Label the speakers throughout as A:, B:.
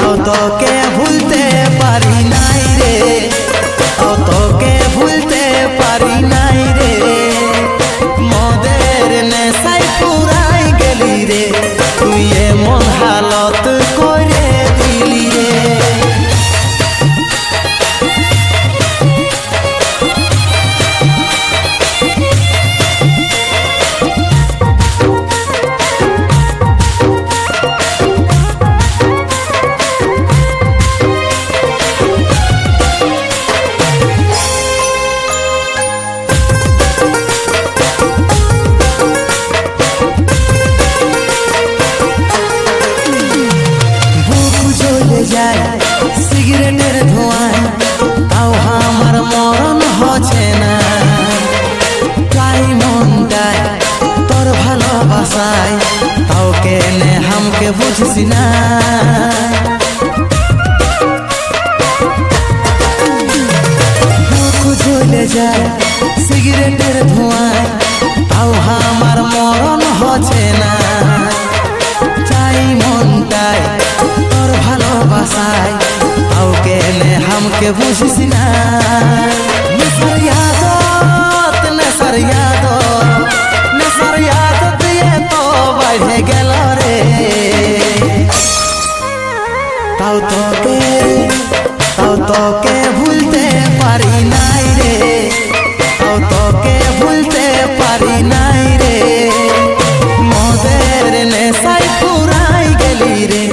A: তাও তোকে ভুলতে পারি নাই রে, তাও তোকে ভুলতে পারি নাই রে। মদের নেশায় পুরাই গেলি রে, তুই এমন হালত করে দিলি রে। সিগারেটের ধোঁয়ায় তাও আমার মরণ হচ্ছে না। তাই মনটায় তোর ভালোবাসায় তাও কেনে হামকে বুঝছি না। চলে যায় সিগারেটের ধোঁয়ায় তাও আমার মরণ হচ্ছে না। চাই মনটায় তোর ভালোবাসায় তাও কেনে হামকে বুঝিস না। নেশার ইয়াদত, নেশার ইয়াদত, নেশার ইয়াদত দিয়ে তো বাইরে গেল রে। তাও তোকে ভুলতে পারি নাই রে, তাও তোকে ভুলতে পারি নাই রে। মদের নেশায় পুরাই গেলি রে,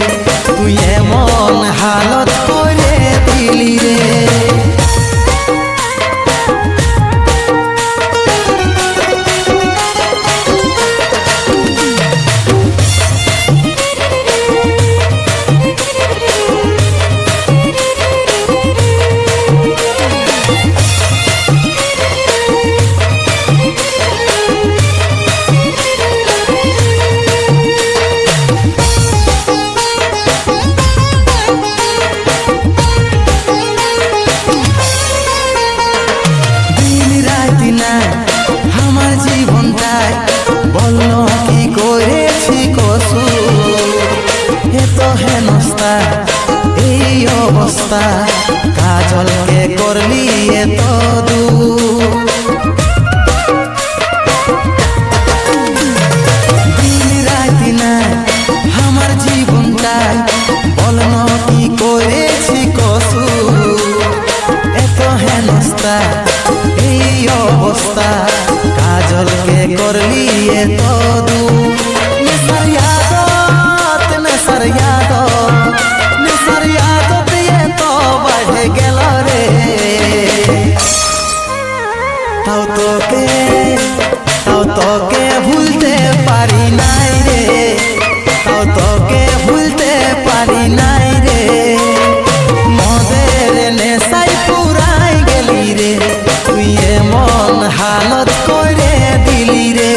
A: তুই এমন হালত করে দিলি রে। আমার জীবনটাই বললো কি করেছি কসুর, এত হেনস্তা এই অবস্থা, কাজলকে করলি এত দূর। দিন রাতি না আমার জীবনটাই বললো কি করেছি কসুর, এত হেনস্তা এই অবস্থা, কাজলকে করলি এত দূর। নেশার ইয়াদত, নেশার ইয়াদত, নেশার ইয়াদত দিয়ে তো বাইরে গেল রে। তাও তোকে ভুলতে পারি নাই রে, তাও তোকে ভুলতে পারি নাই রে। মদের নেশায় পুরাই গেলি রে, তুই এমন হালত করে দিলি রে।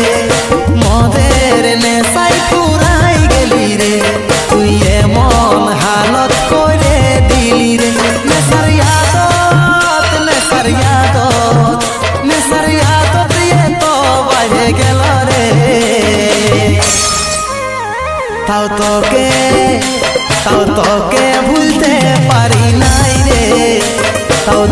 A: মদের নেশায় পুরাই গেলি রে, তুই এমন হালত করে দিলি রে। নেশার ইয়াদত, নেশার ইয়াদত, নেশার ইয়াদত দিয়ে তো বাইরে গেল রে। তাও তোকে ভুলতে পারি নাই রে, তাও